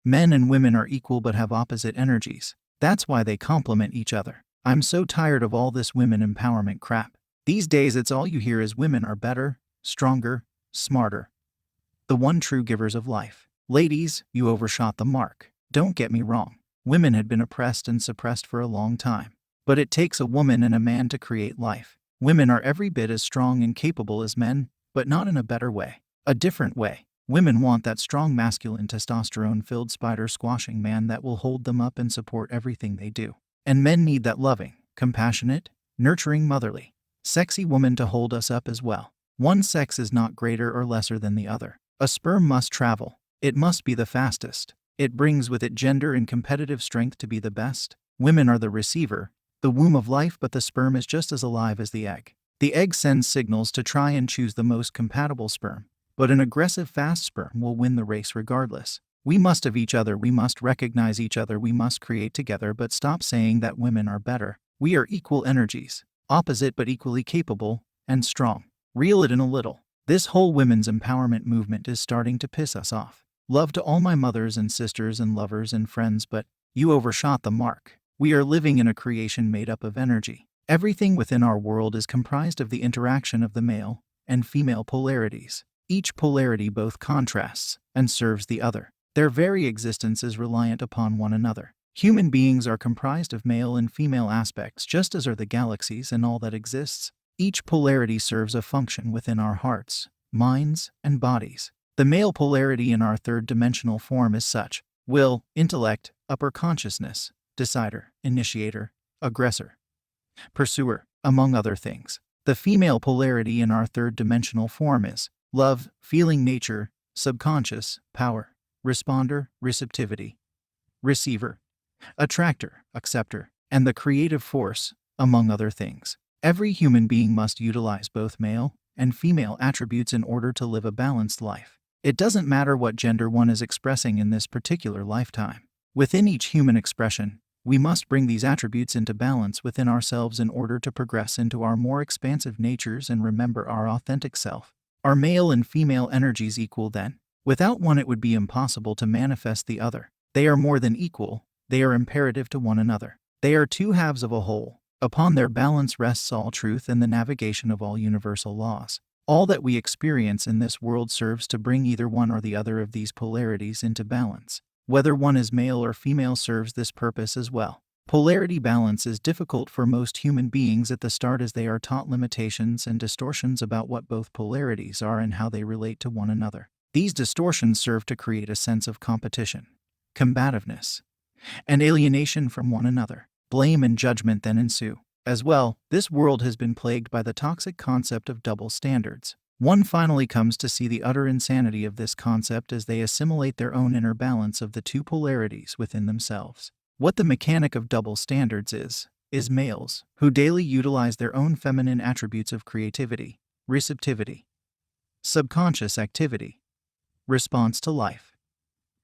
Men and women are equal but have opposite energies. That's why they complement each other. I'm so tired of all this women empowerment crap. These days it's all you hear is women are better, stronger, smarter. The one true givers of life. Ladies, you overshot the mark. Don't get me wrong. Women had been oppressed and suppressed for a long time. But it takes a woman and a man to create life. Women are every bit as strong and capable as men, but not in a better way. A different way. Women want that strong masculine testosterone-filled spider-squashing man that will hold them up and support everything they do. And men need that loving, compassionate, nurturing, motherly, sexy woman to hold us up as well. One sex is not greater or lesser than the other. A sperm must travel. It must be the fastest. It brings with it gender and competitive strength to be the best. Women are the receiver, the womb of life, but the sperm is just as alive as the egg. The egg sends signals to try and choose the most compatible sperm, but an aggressive fast sperm will win the race regardless. We must of each other, we must recognize each other, we must create together, but stop saying that women are better. We are equal energies, opposite but equally capable and strong. Reel it in a little. This whole women's empowerment movement is starting to piss us off. Love to all my mothers and sisters and lovers and friends, but you overshot the mark. We are living in a creation made up of energy. Everything within our world is comprised of the interaction of the male and female polarities. Each polarity both contrasts and serves the other. Their very existence is reliant upon one another. Human beings are comprised of male and female aspects, just as are the galaxies and all that exists. Each polarity serves a function within our hearts, minds, and bodies. The male polarity in our third-dimensional form is such: will, intellect, upper consciousness, decider, initiator, aggressor, pursuer, among other things. The female polarity in our third-dimensional form is love, feeling nature, subconscious, power, responder, receptivity, receiver, attractor, acceptor, and the creative force, among other things. Every human being must utilize both male and female attributes in order to live a balanced life. It doesn't matter what gender one is expressing in this particular lifetime. Within each human expression, we must bring these attributes into balance within ourselves in order to progress into our more expansive natures and remember our authentic self. Are male and female energies equal then? Without one it would be impossible to manifest the other. They are more than equal, they are imperative to one another. They are two halves of a whole. Upon their balance rests all truth and the navigation of all universal laws. All that we experience in this world serves to bring either one or the other of these polarities into balance. Whether one is male or female serves this purpose as well. Polarity balance is difficult for most human beings at the start, as they are taught limitations and distortions about what both polarities are and how they relate to one another. These distortions serve to create a sense of competition, combativeness, and alienation from one another. Blame and judgment then ensue. As well, this world has been plagued by the toxic concept of double standards. One finally comes to see the utter insanity of this concept as they assimilate their own inner balance of the two polarities within themselves. What the mechanic of double standards is males who daily utilize their own feminine attributes of creativity, receptivity, subconscious activity, response to life,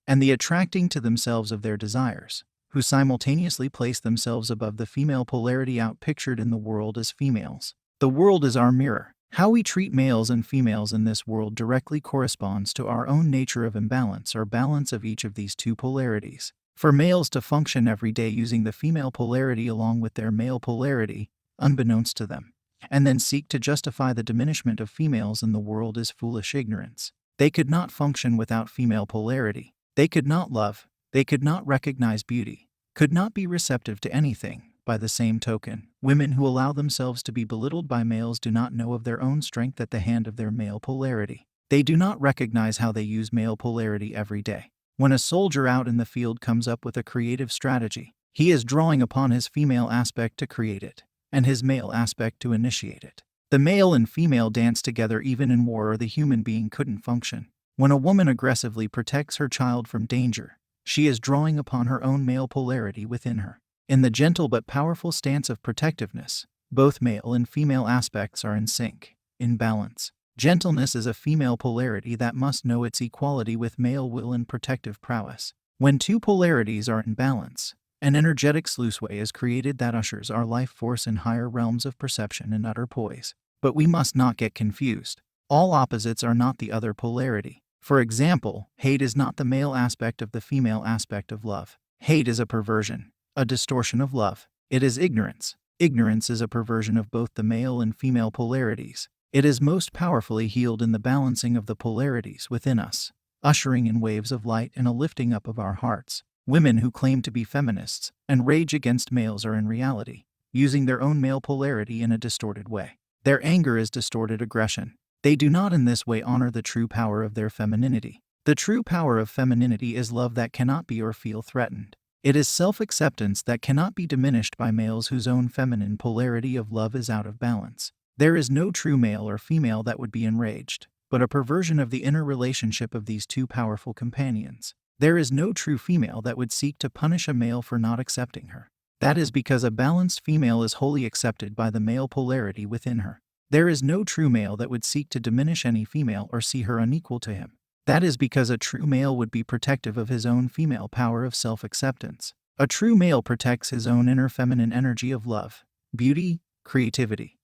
and the attracting to themselves of their desires, who simultaneously place themselves above the female polarity outpictured in the world as females. The world is our mirror. How we treat males and females in this world directly corresponds to our own nature of imbalance or balance of each of these two polarities. For males to function every day using the female polarity along with their male polarity, unbeknownst to them, and then seek to justify the diminishment of females in the world is foolish ignorance. They could not function without female polarity. They could not love. They could not recognize beauty, could not be receptive to anything. By the same token, women who allow themselves to be belittled by males do not know of their own strength at the hand of their male polarity. They do not recognize how they use male polarity every day. When a soldier out in the field comes up with a creative strategy, he is drawing upon his female aspect to create it, and his male aspect to initiate it. The male and female dance together even in war, or the human being couldn't function. When a woman aggressively protects her child from danger, she is drawing upon her own male polarity within her. In the gentle but powerful stance of protectiveness, both male and female aspects are in sync, in balance. Gentleness is a female polarity that must know its equality with male will and protective prowess. When two polarities are in balance, an energetic sluiceway is created that ushers our life force in higher realms of perception and utter poise. But we must not get confused. All opposites are not the other polarity. For example, hate is not the male aspect of the female aspect of love. Hate is a perversion, a distortion of love. It is ignorance. Ignorance is a perversion of both the male and female polarities. It is most powerfully healed in the balancing of the polarities within us, ushering in waves of light and a lifting up of our hearts. Women who claim to be feminists and rage against males are in reality using their own male polarity in a distorted way. Their anger is distorted aggression. They do not in this way honor the true power of their femininity. The true power of femininity is love that cannot be or feel threatened. It is self-acceptance that cannot be diminished by males whose own feminine polarity of love is out of balance. There is no true male or female that would be enraged, but a perversion of the inner relationship of these two powerful companions. There is no true female that would seek to punish a male for not accepting her. That is because a balanced female is wholly accepted by the male polarity within her. There is no true male that would seek to diminish any female or see her unequal to him. That is because a true male would be protective of his own female power of self-acceptance. A true male protects his own inner feminine energy of love, beauty, creativity,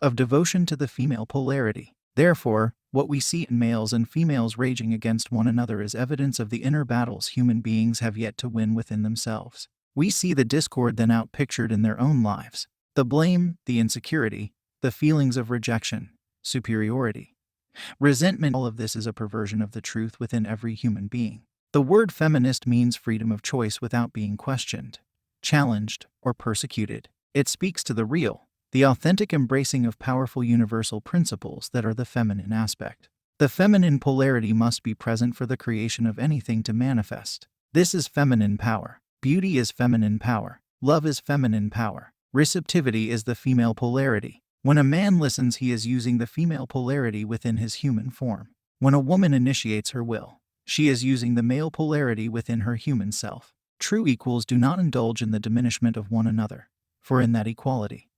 of devotion to the female polarity. Therefore, what we see in males and females raging against one another is evidence of the inner battles human beings have yet to win within themselves. We see the discord then outpictured in their own lives. The blame, the insecurity, the feelings of rejection, superiority, resentment, all of this is a perversion of the truth within every human being. The word feminist means freedom of choice without being questioned, challenged, or persecuted. It speaks to the real, the authentic embracing of powerful universal principles that are the feminine aspect. The feminine polarity must be present for the creation of anything to manifest. This is feminine power. Beauty is feminine power. Love is feminine power. Receptivity is the female polarity. When a man listens, he is using the female polarity within his human form. When a woman initiates her will, she is using the male polarity within her human self. True equals do not indulge in the diminishment of one another, for in that equality,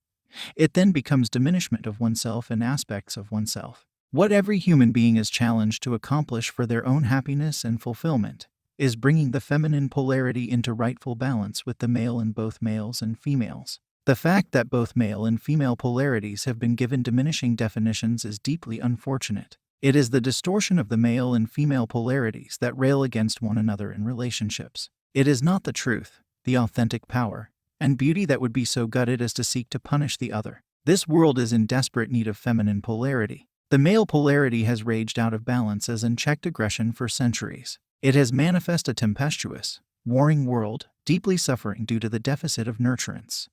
it then becomes diminishment of oneself and aspects of oneself. What every human being is challenged to accomplish for their own happiness and fulfillment is bringing the feminine polarity into rightful balance with the male in both males and females. The fact that both male and female polarities have been given diminishing definitions is deeply unfortunate. It is the distortion of the male and female polarities that rail against one another in relationships. It is not the truth, the authentic power, and beauty that would be so gutted as to seek to punish the other. This world is in desperate need of feminine polarity. The male polarity has raged out of balance as unchecked aggression for centuries. It has manifested a tempestuous, warring world, deeply suffering due to the deficit of nurturance,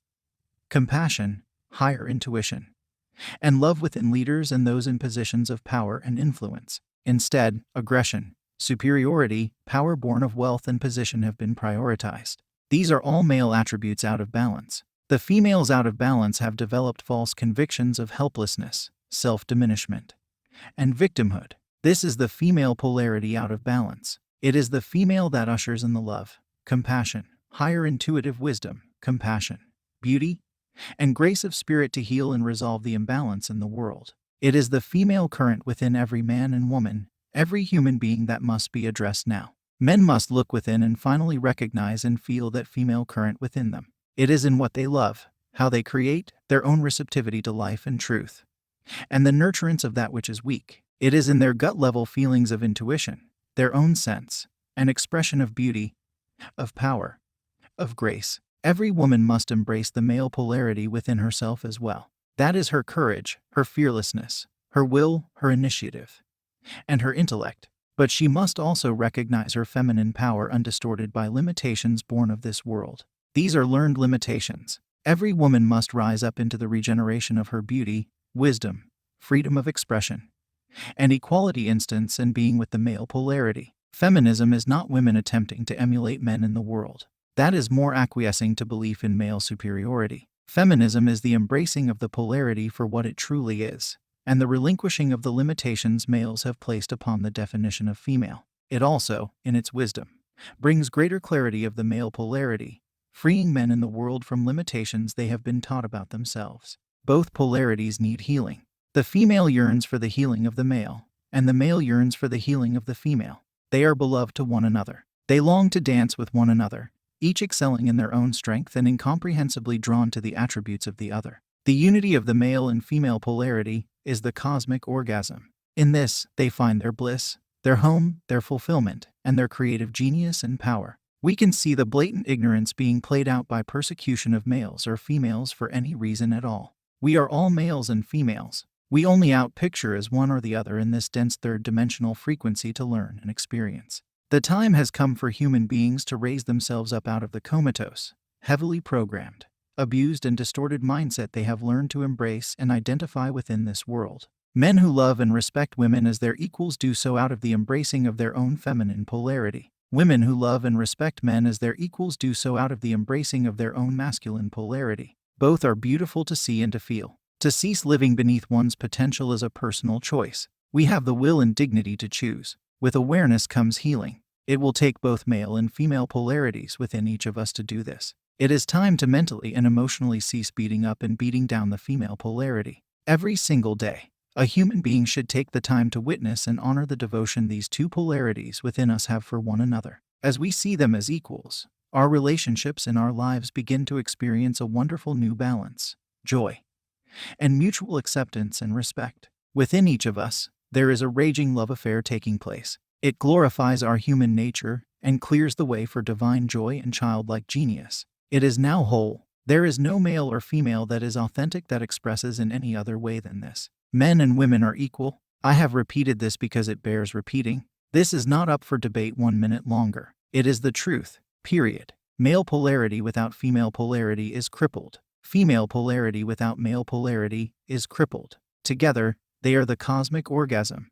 compassion, higher intuition, and love within leaders and those in positions of power and influence. Instead, aggression, superiority, power born of wealth and position have been prioritized. These are all male attributes out of balance. The females out of balance have developed false convictions of helplessness, self-diminishment, and victimhood. This is the female polarity out of balance. It is the female that ushers in the love, compassion, higher intuitive wisdom, compassion, beauty, and grace of spirit to heal and resolve the imbalance in the world. It is the female current within every man and woman, every human being that must be addressed now. Men must look within and finally recognize and feel that female current within them. It is in what they love, how they create, their own receptivity to life and truth, and the nurturance of that which is weak. It is in their gut-level feelings of intuition, their own sense, and expression of beauty, of power, of grace. Every woman must embrace the male polarity within herself as well. That is her courage, her fearlessness, her will, her initiative, and her intellect. But she must also recognize her feminine power undistorted by limitations born of this world. These are learned limitations. Every woman must rise up into the regeneration of her beauty, wisdom, freedom of expression, and equality instance and being with the male polarity. Feminism is not women attempting to emulate men in the world. That is more acquiescing to belief in male superiority. Feminism is the embracing of the polarity for what it truly is, and the relinquishing of the limitations males have placed upon the definition of female. It also, in its wisdom, brings greater clarity of the male polarity, freeing men in the world from limitations they have been taught about themselves. Both polarities need healing. The female yearns for the healing of the male, and the male yearns for the healing of the female. They are beloved to one another. They long to dance with one another, each excelling in their own strength and incomprehensibly drawn to the attributes of the other. The unity of the male and female polarity is the cosmic orgasm. In this, they find their bliss, their home, their fulfillment, and their creative genius and power. We can see the blatant ignorance being played out by persecution of males or females for any reason at all. We are all males and females. We only outpicture as one or the other in this dense third-dimensional frequency to learn and experience. The time has come for human beings to raise themselves up out of the comatose, heavily programmed, abused and distorted mindset they have learned to embrace and identify within this world. Men who love and respect women as their equals do so out of the embracing of their own feminine polarity. Women who love and respect men as their equals do so out of the embracing of their own masculine polarity. Both are beautiful to see and to feel. To cease living beneath one's potential is a personal choice. We have the will and dignity to choose. With awareness comes healing. It will take both male and female polarities within each of us to do this. It is time to mentally and emotionally cease beating up and beating down the female polarity. Every single day, a human being should take the time to witness and honor the devotion these two polarities within us have for one another. As we see them as equals, our relationships and our lives begin to experience a wonderful new balance, joy, and mutual acceptance and respect. Within each of us, there is a raging love affair taking place. It glorifies our human nature and clears the way for divine joy and childlike genius. It is now whole. There is no male or female that is authentic that expresses in any other way than this. Men and women are equal. I have repeated this because it bears repeating. This is not up for debate 1 minute longer. It is the truth, period. Male polarity without female polarity is crippled. Female polarity without male polarity is crippled. Together, they are the cosmic orgasm.